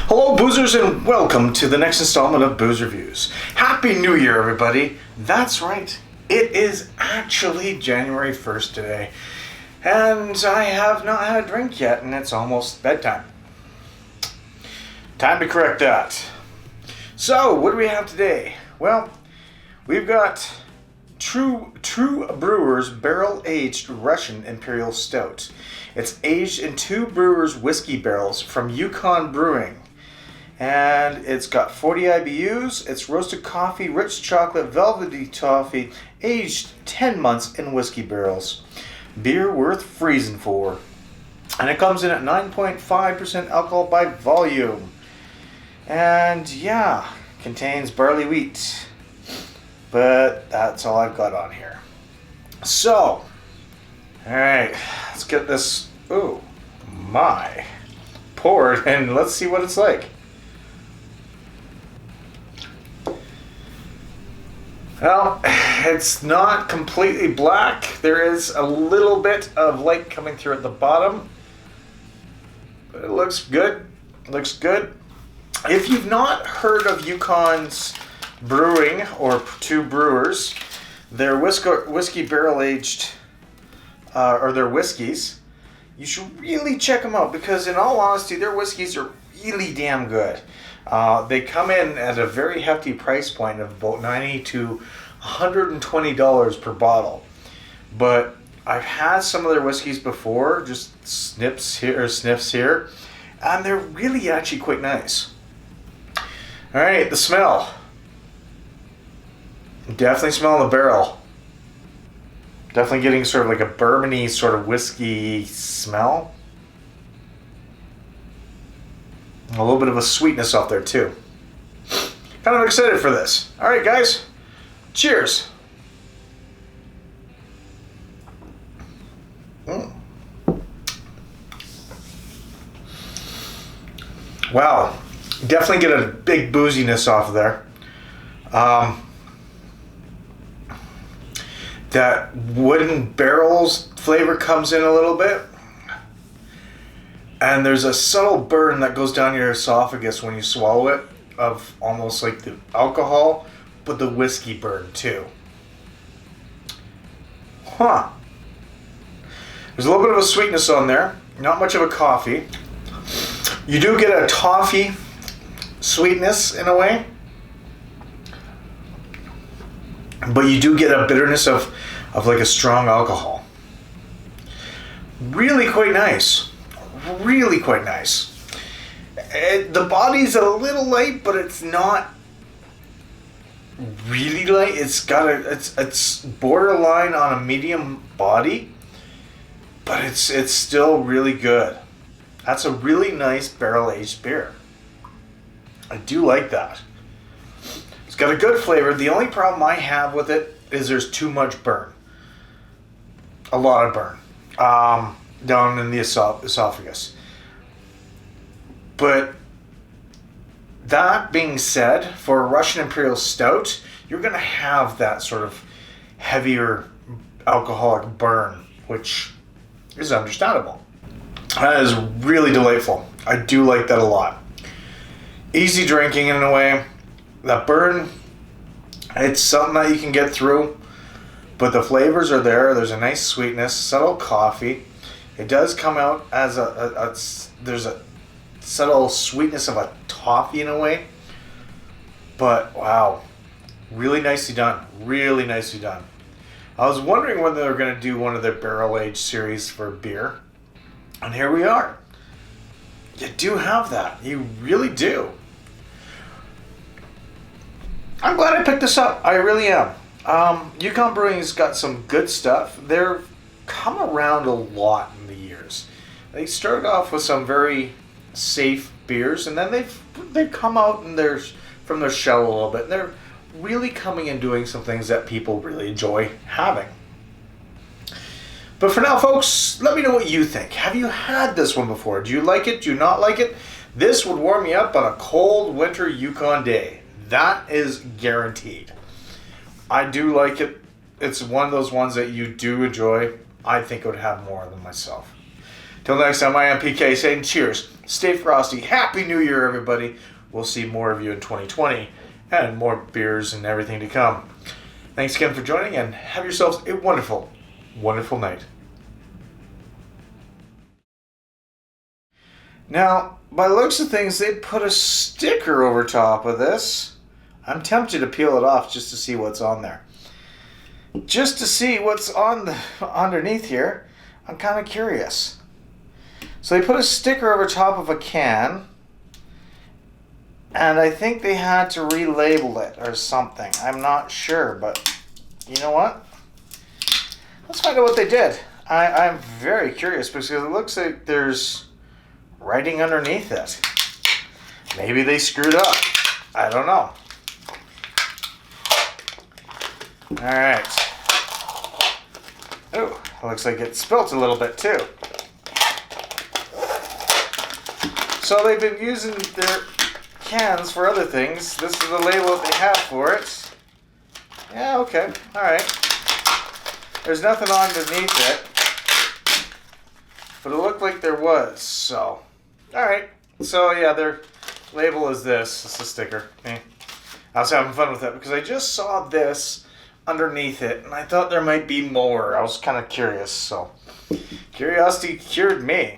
Hello boozers, and welcome to the next installment of Booze Reviews. Happy New Year, everybody. That's right, it is actually January 1st today, and I have not had a drink yet, and it's almost bedtime. Time to correct that. So, what do we have today? Well, we've got True Brewers Barrel-Aged Russian Imperial Stout. It's aged in 2 brewers' whiskey barrels from Yukon Brewing. And it's got 40 IBUs. It's roasted coffee, rich chocolate, velvety toffee, aged 10 months in whiskey barrels. Beer worth freezing for. And it comes in at 9.5% alcohol by volume. And yeah, contains barley wheat. But that's all I've got on here. So, alright, let's get this, ooh, my, poured, and let's see what it's like. Well, it's not completely black. There is a little bit of light coming through at the bottom. But it looks good. Looks good. If you've not heard of Yukon's Brewing, or Two Brewers, their whiskey barrel-aged, or their whiskeys, you should really check them out, because in all honesty, their whiskeys are really damn good. They come in at a very hefty price point of about $90 to $120 per bottle. But I've had some of their whiskeys before, just sniffs here, and they're really actually quite nice. Alright, the smell. Definitely smell the barrel. Definitely getting sort of like a bourbony sort of whiskey smell. A little bit of a sweetness off there too. Kind of excited for this. Alright guys, cheers. Wow, definitely get a big booziness off of there. That wooden barrels flavor comes in a little bit. And there's a subtle burn that goes down your esophagus when you swallow it, of almost like the alcohol, but the whiskey burn too. Huh. There's a little bit of a sweetness on there, not much of a coffee. You do get a toffee sweetness in a way, but you do get a bitterness of like a strong alcohol. Really quite nice. Really quite nice. The body's a little light, but it's not really light. It's borderline on a medium body, but it's still really good. That's a really nice barrel-aged beer. I do like that. It's got a good flavor. The only problem I have with it is there's too much burn. A lot of burn. Down in the esophagus. But that being said, for a Russian Imperial Stout, you're going to have that sort of heavier alcoholic burn, which is understandable. That is really delightful. I do like that a lot. Easy drinking in a way. That burn, it's something that you can get through, but the flavors are there. There's a nice sweetness, subtle coffee. It does come out as there's a subtle sweetness of a toffee in a way, but wow, really nicely done. Really nicely done. I was wondering when they were going to do one of their barrel-aged series for beer, and here we are. You do have that. You really do. I'm glad I picked this up. I really am. Yukon Brewing's got some good stuff. They've come around a lot in the years. They started off with some very safe beers, and then they've come out and from their shell a little bit. And they're really coming and doing some things that people really enjoy having. But for now, folks, let me know what you think. Have you had this one before? Do you like it? Do you not like it? This would warm you up on a cold winter Yukon day. That is guaranteed. I do like it. It's one of those ones that you do enjoy. I think I would have more than myself. Till next time, I am PK saying cheers, stay frosty, Happy New Year, everybody. We'll see more of you in 2020 and more beers and everything to come. Thanks again for joining, and have yourselves a wonderful, wonderful night. Now, by the looks of things, they put a sticker over top of this. I'm tempted to peel it off just to see what's on there. Just to see what's on the underneath here. I'm kind of curious. So they put a sticker over top of a can, and I think they had to relabel it or something. I'm not sure, but you know what? Let's find out what they did. I'm very curious because it looks like there's writing underneath it. Maybe they screwed up. I don't know. Alright. Oh, looks like it spilt a little bit too. So they've been using their cans for other things. This is the label that they have for it. Yeah, okay. Alright. There's nothing underneath it. But it looked like there was, so. Alright. So yeah, their label is this. It's a sticker. I was having fun with it because I just saw this underneath it and I thought there might be more. I was kind of curious, so curiosity cured me.